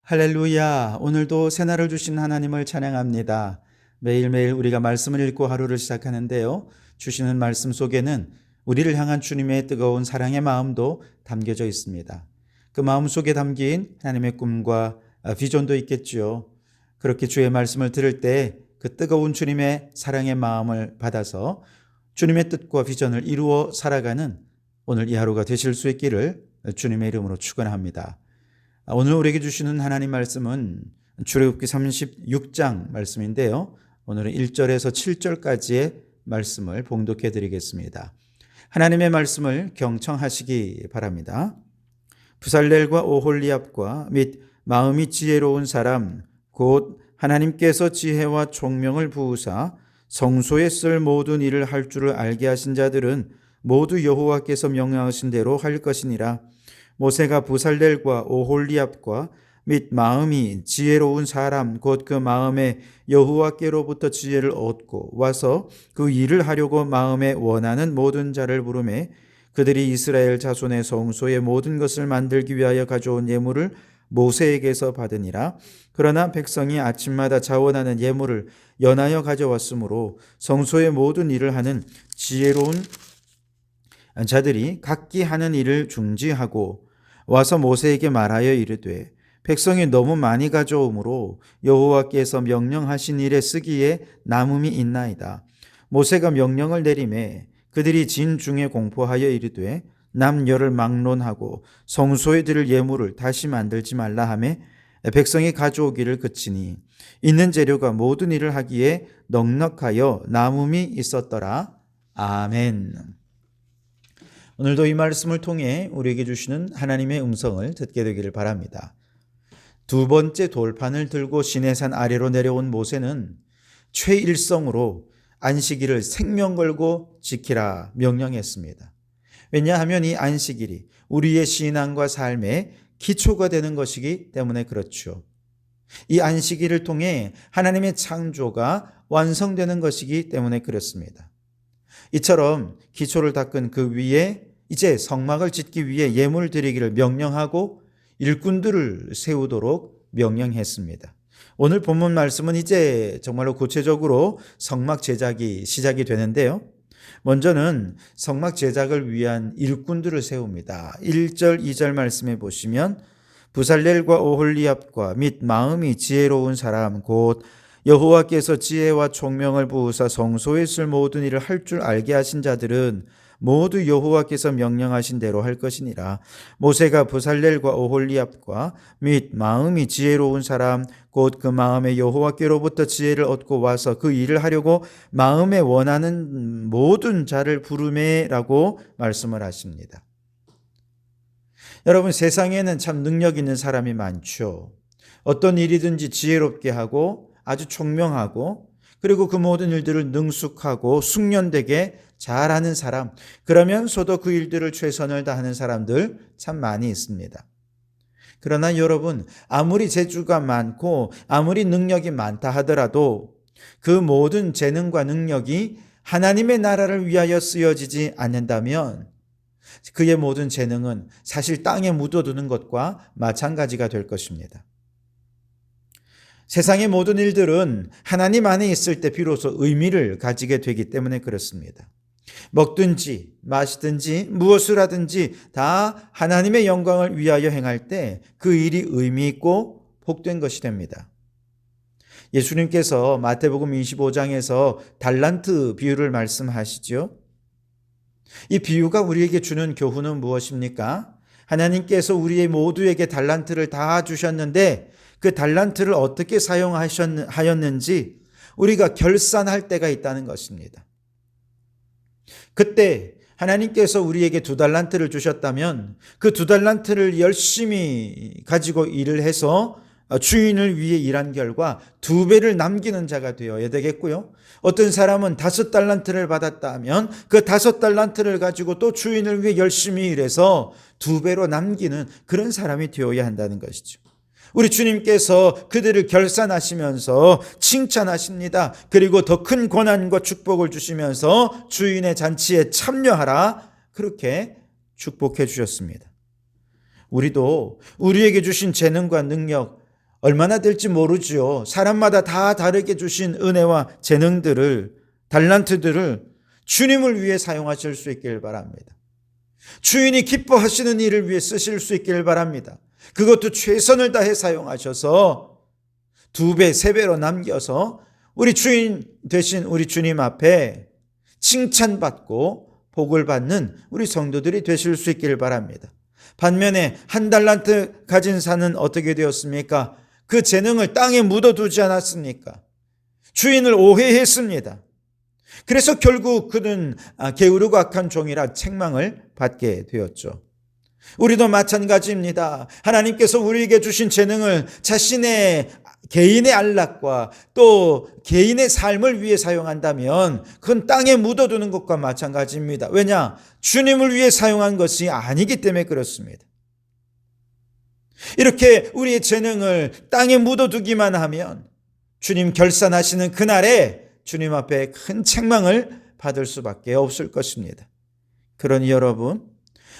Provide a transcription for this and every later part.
할렐루야. 오늘도 새날을 주신 하나님을 찬양합니다. 매일매일 우리가 말씀을 읽고 하루를 시작하는데요. 주시는 말씀 속에는 우리를 향한 주님의 뜨거운 사랑의 마음도 담겨져 있습니다. 그 마음 속에 담긴 하나님의 꿈과 비전도 있겠지요. 그렇게 주의 말씀을 들을 때 그 뜨거운 주님의 사랑의 마음을 받아서 주님의 뜻과 비전을 이루어 살아가는 오늘 이 하루가 되실 수 있기를 주님의 이름으로 축원합니다. 오늘 우리에게 주시는 하나님 말씀은 출애굽기 36장 말씀인데요. 오늘은 1절에서 7절까지의 말씀을 봉독해 드리겠습니다. 하나님의 말씀을 경청하시기 바랍니다. 부살렐과 오홀리압과 및 마음이 지혜로운 사람 곧 하나님께서 지혜와 총명을 부으사 성소에 쓸 모든 일을 할 줄을 알게 하신 자들은 모두 여호와께서 명령하신 대로 할 것이니라. 모세가 부살렐과 오홀리압과 및 마음이 지혜로운 사람 곧 그 마음에 여호와께로부터 지혜를 얻고 와서 그 일을 하려고 마음에 원하는 모든 자를 부르매 그들이 이스라엘 자손의 성소의 모든 것을 만들기 위하여 가져온 예물을 모세에게서 받으니라. 그러나 백성이 아침마다 자원하는 예물을 연하여 가져왔으므로 성소의 모든 일을 하는 지혜로운 자들이 각기 하는 일을 중지하고 와서 모세에게 말하여 이르되 백성이 너무 많이 가져오므로 여호와께서 명령하신 일에 쓰기에 남음이 있나이다. 모세가 명령을 내리매 그들이 진 중에 공포하여 이르되 남녀를 막론하고 성소에 드릴 예물을 다시 만들지 말라 하매 백성이 가져오기를 그치니 있는 재료가 모든 일을 하기에 넉넉하여 남음이 있었더라. 아멘. 오늘도 이 말씀을 통해 우리에게 주시는 하나님의 음성을 듣게 되기를 바랍니다. 두 번째 돌판을 들고 시내산 아래로 내려온 모세는 최일성으로 안식일을 생명 걸고 지키라 명령했습니다. 왜냐하면 이 안식일이 우리의 신앙과 삶의 기초가 되는 것이기 때문에 그렇죠. 이 안식일을 통해 하나님의 창조가 완성되는 것이기 때문에 그렇습니다. 이처럼 기초를 닦은 그 위에 이제 성막을 짓기 위해 예물 드리기를 명령하고 일꾼들을 세우도록 명령했습니다. 오늘 본문 말씀은 이제 정말로 구체적으로 성막 제작이 시작이 되는데요. 먼저는 성막 제작을 위한 일꾼들을 세웁니다. 1절, 2절 말씀해 보시면 부살렐과 오홀리압과 및 마음이 지혜로운 사람 곧 여호와께서 지혜와 총명을 부으사 성소에 쓸 모든 일을 할 줄 알게 하신 자들은 모두 여호와께서 명령하신 대로 할 것이니라. 모세가 부살렐과 오홀리압과 및 마음이 지혜로운 사람 곧 그 마음에 여호와께로부터 지혜를 얻고 와서 그 일을 하려고 마음에 원하는 모든 자를 부르매라고 말씀을 하십니다. 여러분, 세상에는 참 능력 있는 사람이 많죠. 어떤 일이든지 지혜롭게 하고 아주 총명하고 그리고 그 모든 일들을 능숙하고 숙련되게 잘하는 사람, 그러면서도 그 일들을 최선을 다하는 사람들 참 많이 있습니다. 그러나 여러분, 아무리 재주가 많고 아무리 능력이 많다 하더라도 그 모든 재능과 능력이 하나님의 나라를 위하여 쓰여지지 않는다면 그의 모든 재능은 사실 땅에 묻어두는 것과 마찬가지가 될 것입니다. 세상의 모든 일들은 하나님 안에 있을 때 비로소 의미를 가지게 되기 때문에 그렇습니다. 먹든지 마시든지 무엇을 하든지 다 하나님의 영광을 위하여 행할 때 그 일이 의미 있고 복된 것이 됩니다. 예수님께서 마태복음 25장에서 달란트 비유를 말씀하시죠. 이 비유가 우리에게 주는 교훈은 무엇입니까? 하나님께서 우리의 모두에게 달란트를 다 주셨는데 그 달란트를 어떻게 사용하였는지 우리가 결산할 때가 있다는 것입니다. 그때 하나님께서 우리에게 2달란트를 주셨다면 그 2달란트를 열심히 가지고 일을 해서 주인을 위해 일한 결과 2배를 남기는 자가 되어야 되겠고요. 어떤 사람은 5달란트를 받았다면 그 5달란트를 가지고 또 주인을 위해 열심히 일해서 2배로 남기는 그런 사람이 되어야 한다는 것이죠. 우리 주님께서 그들을 결산하시면서 칭찬하십니다. 그리고 더 큰 권한과 축복을 주시면서 주인의 잔치에 참여하라 그렇게 축복해 주셨습니다. 우리도 우리에게 주신 재능과 능력 얼마나 될지 모르지요. 사람마다 다 다르게 주신 은혜와 재능들을, 달란트들을 주님을 위해 사용하실 수 있길 바랍니다. 주인이 기뻐하시는 일을 위해 쓰실 수 있길 바랍니다. 그것도 최선을 다해 사용하셔서 2배, 3배로 남겨서 우리 주인 되신 우리 주님 앞에 칭찬받고 복을 받는 우리 성도들이 되실 수 있길 바랍니다. 반면에 1달란트 가진 자는 어떻게 되었습니까? 그 재능을 땅에 묻어두지 않았습니까? 주인을 오해했습니다. 그래서 결국 그는 게으르고 악한 종이라 책망을 받게 되었죠. 우리도 마찬가지입니다. 하나님께서 우리에게 주신 재능을 자신의 개인의 안락과 또 개인의 삶을 위해 사용한다면 그건 땅에 묻어두는 것과 마찬가지입니다. 왜냐? 주님을 위해 사용한 것이 아니기 때문에 그렇습니다. 이렇게 우리의 재능을 땅에 묻어두기만 하면 주님 결산하시는 그날에 주님 앞에 큰 책망을 받을 수밖에 없을 것입니다. 그러니 여러분,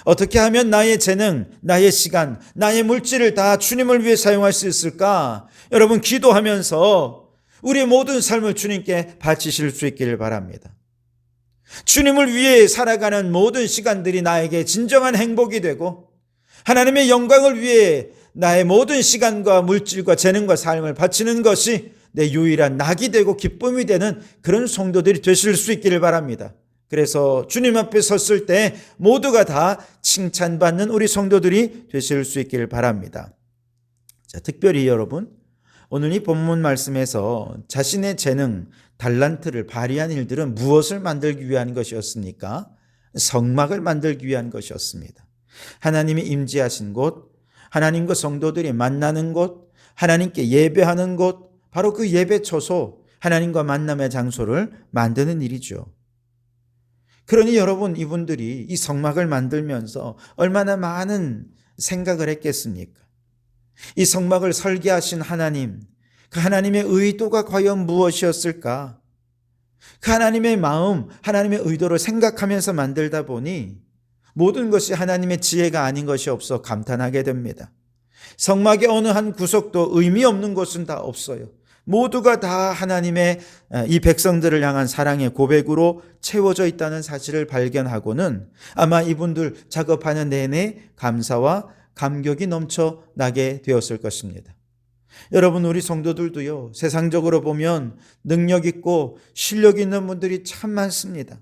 어떻게 하면 나의 재능, 나의 시간, 나의 물질을 다 주님을 위해 사용할 수 있을까? 여러분, 기도하면서 우리의 모든 삶을 주님께 바치실 수 있기를 바랍니다. 주님을 위해 살아가는 모든 시간들이 나에게 진정한 행복이 되고 하나님의 영광을 위해 나의 모든 시간과 물질과 재능과 삶을 바치는 것이 내 유일한 낙이 되고 기쁨이 되는 그런 성도들이 되실 수 있기를 바랍니다. 그래서 주님 앞에 섰을 때 모두가 다 칭찬받는 우리 성도들이 되실 수 있기를 바랍니다. 자, 특별히 여러분, 오늘 이 본문 말씀에서 자신의 재능, 달란트를 발휘한 일들은 무엇을 만들기 위한 것이었습니까? 성막을 만들기 위한 것이었습니다. 하나님이 임재하신 곳, 하나님과 성도들이 만나는 곳, 하나님께 예배하는 곳, 바로 그 예배 처소, 하나님과 만남의 장소를 만드는 일이죠. 그러니 여러분, 이분들이 이 성막을 만들면서 얼마나 많은 생각을 했겠습니까? 이 성막을 설계하신 하나님, 그 하나님의 의도가 과연 무엇이었을까? 그 하나님의 마음, 하나님의 의도를 생각하면서 만들다 보니 모든 것이 하나님의 지혜가 아닌 것이 없어 감탄하게 됩니다. 성막의 어느 한 구석도 의미 없는 곳은 다 없어요. 모두가 다 하나님의 이 백성들을 향한 사랑의 고백으로 채워져 있다는 사실을 발견하고는 아마 이분들 작업하는 내내 감사와 감격이 넘쳐나게 되었을 것입니다. 여러분, 우리 성도들도요, 세상적으로 보면 능력 있고 실력 있는 분들이 참 많습니다.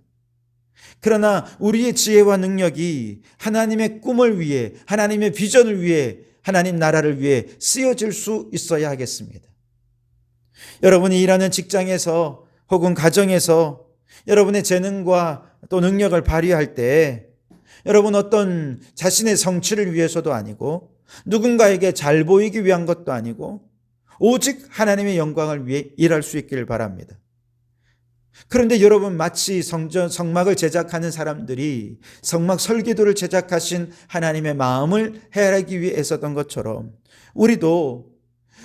그러나 우리의 지혜와 능력이 하나님의 꿈을 위해, 하나님의 비전을 위해, 하나님 나라를 위해 쓰여질 수 있어야 하겠습니다. 여러분이 일하는 직장에서 혹은 가정에서 여러분의 재능과 또 능력을 발휘할 때 여러분 어떤 자신의 성취를 위해서도 아니고 누군가에게 잘 보이기 위한 것도 아니고 오직 하나님의 영광을 위해 일할 수 있기를 바랍니다. 그런데 여러분, 마치 성막을 제작하는 사람들이 성막 설계도를 제작하신 하나님의 마음을 헤아리기 위해 애썼던 것처럼 우리도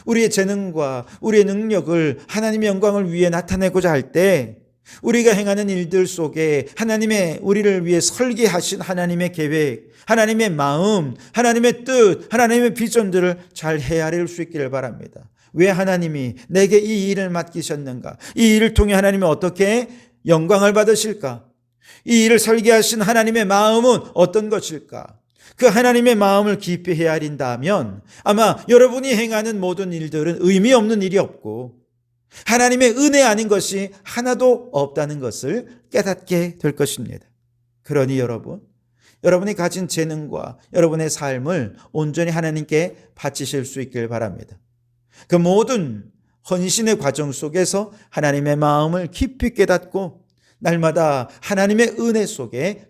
우리의 재능과 우리의 능력을 하나님의 영광을 위해 나타내고자 할 때 우리가 행하는 일들 속에 하나님의 우리를 위해 설계하신 하나님의 계획, 하나님의 마음, 하나님의 뜻, 하나님의 비전들을 잘 헤아릴 수 있기를 바랍니다. 왜 하나님이 내게 이 일을 맡기셨는가? 이 일을 통해 하나님이 어떻게 영광을 받으실까? 이 일을 설계하신 하나님의 마음은 어떤 것일까? 그 하나님의 마음을 깊이 헤아린다면 아마 여러분이 행하는 모든 일들은 의미 없는 일이 없고 하나님의 은혜 아닌 것이 하나도 없다는 것을 깨닫게 될 것입니다. 그러니 여러분이 가진 재능과 여러분의 삶을 온전히 하나님께 바치실 수 있길 바랍니다. 그 모든 헌신의 과정 속에서 하나님의 마음을 깊이 깨닫고 날마다 하나님의 은혜 속에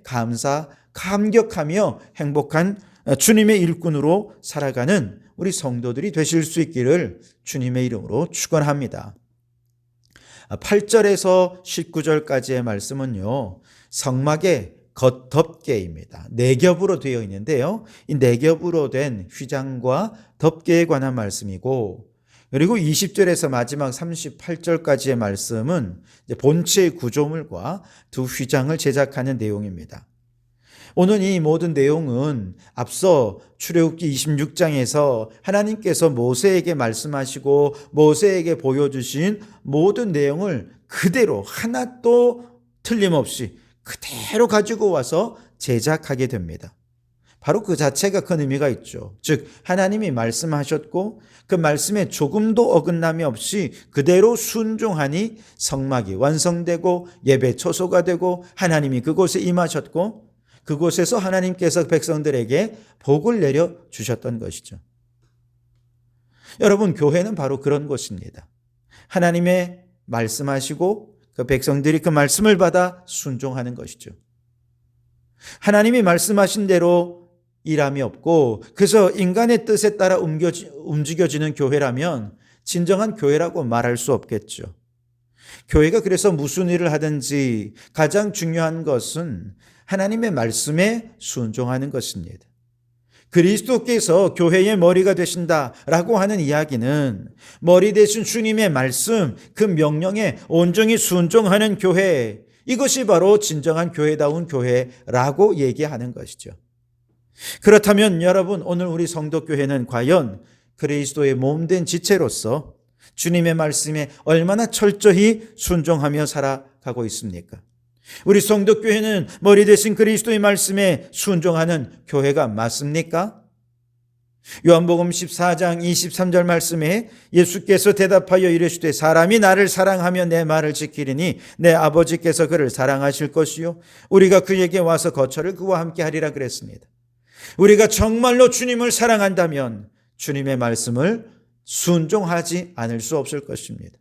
감격하며 행복한 주님의 일꾼으로 살아가는 우리 성도들이 되실 수 있기를 주님의 이름으로 축원합니다. 8절에서 19절까지의 말씀은요, 성막의 겉덮개입니다. 4겹으로 되어 있는데요, 이 4겹으로 된 휘장과 덮개에 관한 말씀이고, 그리고 20절에서 마지막 38절까지의 말씀은 본체의 구조물과 두 휘장을 제작하는 내용입니다. 오늘 이 모든 내용은 앞서 출애굽기 26장에서 하나님께서 모세에게 말씀하시고 모세에게 보여주신 모든 내용을 그대로 하나도 틀림없이 그대로 가지고 와서 제작하게 됩니다. 바로 그 자체가 큰 의미가 있죠. 즉 하나님이 말씀하셨고 그 말씀에 조금도 어긋남이 없이 그대로 순종하니 성막이 완성되고 예배 처소가 되고 하나님이 그곳에 임하셨고 그곳에서 하나님께서 백성들에게 복을 내려 주셨던 것이죠. 여러분, 교회는 바로 그런 곳입니다. 하나님의 말씀하시고 그 백성들이 그 말씀을 받아 순종하는 것이죠. 하나님이 말씀하신 대로 일함이 없고 그래서 인간의 뜻에 따라 움직여지는 교회라면 진정한 교회라고 말할 수 없겠죠. 교회가 그래서 무슨 일을 하든지 가장 중요한 것은 하나님의 말씀에 순종하는 것입니다. 그리스도께서 교회의 머리가 되신다라고 하는 이야기는 머리 되신 주님의 말씀, 그 명령에 온전히 순종하는 교회, 이것이 바로 진정한 교회다운 교회라고 얘기하는 것이죠. 그렇다면 여러분, 오늘 우리 성도교회는 과연 그리스도의 몸된 지체로서 주님의 말씀에 얼마나 철저히 순종하며 살아가고 있습니까? 우리 성도교회는 머리 대신 그리스도의 말씀에 순종하는 교회가 맞습니까? 요한복음 14장 23절 말씀에 예수께서 대답하여 이르시되 사람이 나를 사랑하며 내 말을 지키리니 내 아버지께서 그를 사랑하실 것이요 우리가 그에게 와서 거처를 그와 함께 하리라 그랬습니다. 우리가 정말로 주님을 사랑한다면 주님의 말씀을 순종하지 않을 수 없을 것입니다.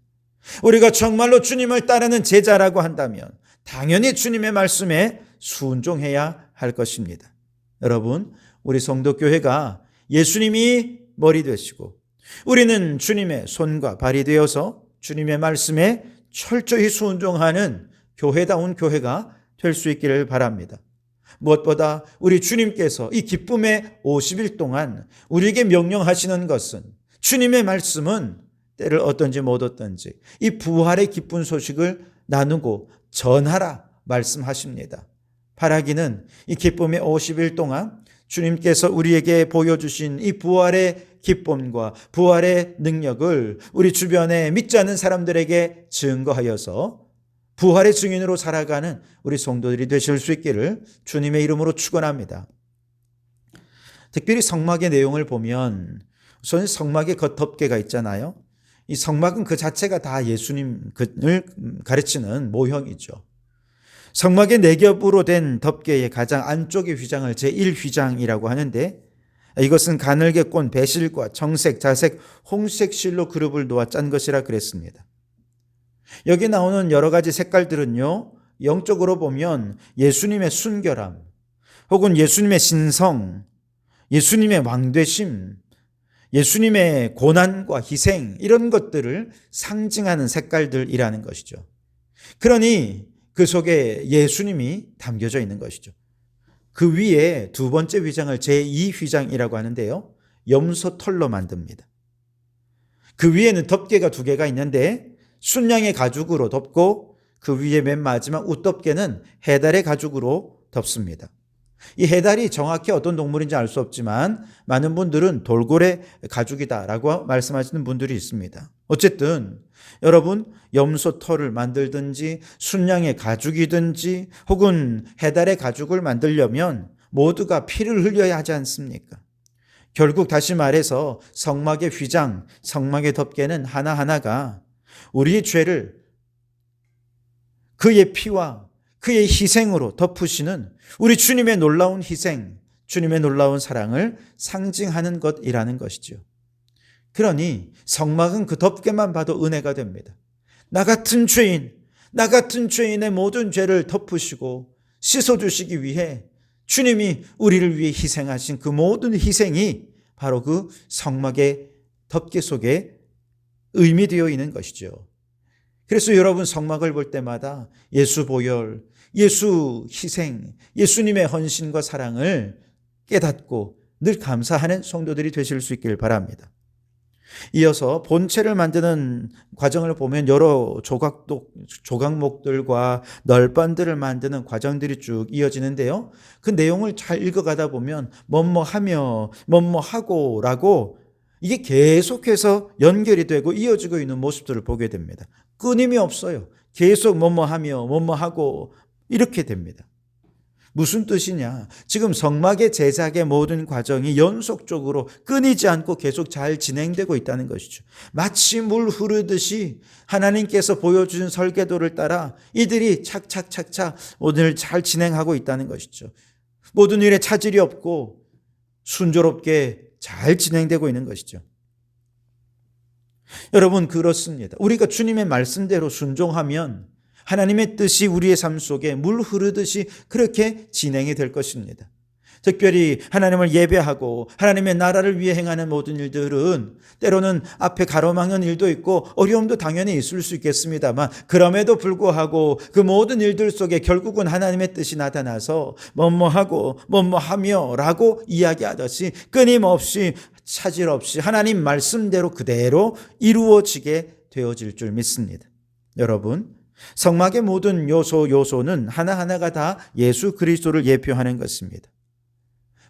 우리가 정말로 주님을 따르는 제자라고 한다면 당연히 주님의 말씀에 순종해야 할 것입니다. 여러분, 우리 성도교회가 예수님이 머리 되시고 우리는 주님의 손과 발이 되어서 주님의 말씀에 철저히 순종하는 교회다운 교회가 될 수 있기를 바랍니다. 무엇보다 우리 주님께서 이 기쁨의 50일 동안 우리에게 명령하시는 것은 주님의 말씀은 때를 얻든지 못 얻든지 이 부활의 기쁜 소식을 나누고 전하라 말씀하십니다. 바라기는 이 기쁨의 50일 동안 주님께서 우리에게 보여주신 이 부활의 기쁨과 부활의 능력을 우리 주변에 믿지 않는 사람들에게 증거하여서 부활의 증인으로 살아가는 우리 성도들이 되실 수 있기를 주님의 이름으로 축원합니다. 특별히 성막의 내용을 보면 우선 성막의 겉덮개가 있잖아요. 이 성막은 그 자체가 다 예수님을 가르치는 모형이죠. 성막의 4겹으로 된 덮개의 가장 안쪽의 휘장을 제1휘장이라고 하는데 이것은 가늘게 꼰 배실과 정색, 자색, 홍색 실로 그룹을 놓아 짠 것이라 그랬습니다. 여기 나오는 여러 가지 색깔들은요, 영적으로 보면 예수님의 순결함, 혹은 예수님의 신성, 예수님의 왕되심, 예수님의 고난과 희생, 이런 것들을 상징하는 색깔들이라는 것이죠. 그러니 그 속에 예수님이 담겨져 있는 것이죠. 그 위에 두 번째 휘장을 제2휘장이라고 하는데요, 염소 털로 만듭니다. 그 위에는 덮개가 2개가 있는데 순양의 가죽으로 덮고 그 위에 맨 마지막 웃덮개는 해달의 가죽으로 덮습니다. 이 해달이 정확히 어떤 동물인지 알 수 없지만 많은 분들은 돌고래 가죽이다라고 말씀하시는 분들이 있습니다. 어쨌든 여러분, 염소 털을 만들든지 순양의 가죽이든지 혹은 해달의 가죽을 만들려면 모두가 피를 흘려야 하지 않습니까? 결국 다시 말해서 성막의 휘장, 성막의 덮개는 하나하나가 우리의 죄를 그의 피와 그의 희생으로 덮으시는 우리 주님의 놀라운 희생, 주님의 놀라운 사랑을 상징하는 것이라는 것이죠. 그러니 성막은 그 덮개만 봐도 은혜가 됩니다. 나 같은 죄인의 모든 죄를 덮으시고 씻어주시기 위해 주님이 우리를 위해 희생하신 그 모든 희생이 바로 그 성막의 덮개 속에 의미되어 있는 것이죠. 그래서 여러분, 성막을 볼 때마다 예수 보혈, 예수 희생, 예수님의 헌신과 사랑을 깨닫고 늘 감사하는 성도들이 되실 수 있길 바랍니다. 이어서 본체를 만드는 과정을 보면 여러 조각목들과 널반들을 만드는 과정들이 쭉 이어지는데요. 그 내용을 잘 읽어가다 보면 뭐뭐하며 뭐뭐하고라고 이게 계속해서 연결이 되고 이어지고 있는 모습들을 보게 됩니다. 끊임이 없어요. 계속 뭐뭐하며 뭐뭐하고 이렇게 됩니다. 무슨 뜻이냐? 지금 성막의 제작의 모든 과정이 연속적으로 끊이지 않고 계속 잘 진행되고 있다는 것이죠. 마치 물 흐르듯이 하나님께서 보여주신 설계도를 따라 이들이 착착착착 오늘 잘 진행하고 있다는 것이죠. 모든 일에 차질이 없고 순조롭게 잘 진행되고 있는 것이죠. 여러분, 그렇습니다. 우리가 주님의 말씀대로 순종하면 하나님의 뜻이 우리의 삶 속에 물 흐르듯이 그렇게 진행이 될 것입니다. 특별히 하나님을 예배하고 하나님의 나라를 위해 행하는 모든 일들은 때로는 앞에 가로막는 일도 있고 어려움도 당연히 있을 수 있겠습니다만, 그럼에도 불구하고 그 모든 일들 속에 결국은 하나님의 뜻이 나타나서 뭐뭐하고 뭐뭐하며 라고 이야기하듯이 끊임없이 차질 없이 하나님 말씀대로 그대로 이루어지게 되어질 줄 믿습니다. 여러분, 성막의 모든 요소는 하나하나가 다 예수 그리스도를 예표하는 것입니다.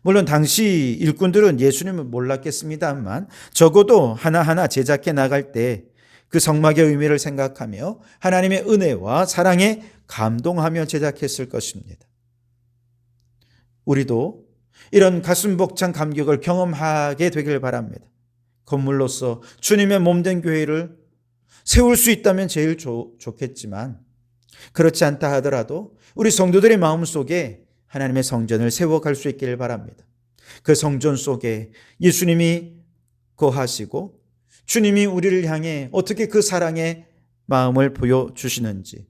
물론 당시 일꾼들은 예수님을 몰랐겠습니다만 적어도 하나하나 제작해 나갈 때 그 성막의 의미를 생각하며 하나님의 은혜와 사랑에 감동하며 제작했을 것입니다. 우리도 이런 가슴 벅찬 감격을 경험하게 되길 바랍니다. 건물로서 주님의 몸된 교회를 세울 수 있다면 제일 좋겠지만, 그렇지 않다 하더라도 우리 성도들의 마음속에 하나님의 성전을 세워갈 수 있기를 바랍니다. 그 성전 속에 예수님이 거하시고 주님이 우리를 향해 어떻게 그 사랑의 마음을 보여주시는지,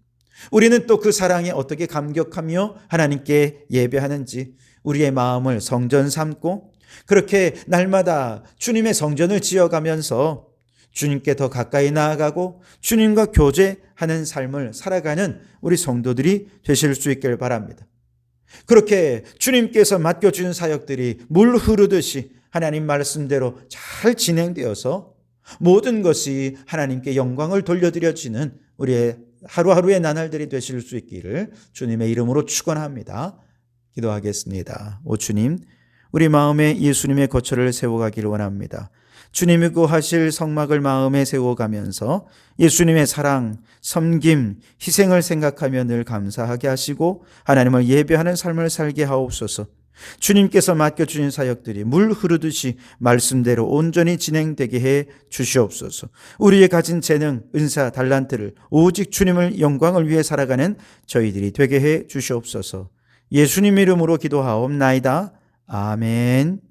우리는 또 그 사랑에 어떻게 감격하며 하나님께 예배하는지 우리의 마음을 성전 삼고 그렇게 날마다 주님의 성전을 지어가면서 주님께 더 가까이 나아가고 주님과 교제하는 삶을 살아가는 우리 성도들이 되실 수 있길 바랍니다. 그렇게 주님께서 맡겨주신 사역들이 물 흐르듯이 하나님 말씀대로 잘 진행되어서 모든 것이 하나님께 영광을 돌려드려지는 우리의 하루하루의 나날들이 되실 수 있기를 주님의 이름으로 축원합니다. 기도하겠습니다. 오 주님, 우리 마음에 예수님의 거처를 세워가기를 원합니다. 주님이 구하실 성막을 마음에 세워가면서 예수님의 사랑, 섬김, 희생을 생각하며 늘 감사하게 하시고 하나님을 예배하는 삶을 살게 하옵소서. 주님께서 맡겨주신 사역들이 물 흐르듯이 말씀대로 온전히 진행되게 해 주시옵소서. 우리의 가진 재능, 은사, 달란트를 오직 주님을 영광을 위해 살아가는 저희들이 되게 해 주시옵소서. 예수님 이름으로 기도하옵나이다. 아멘.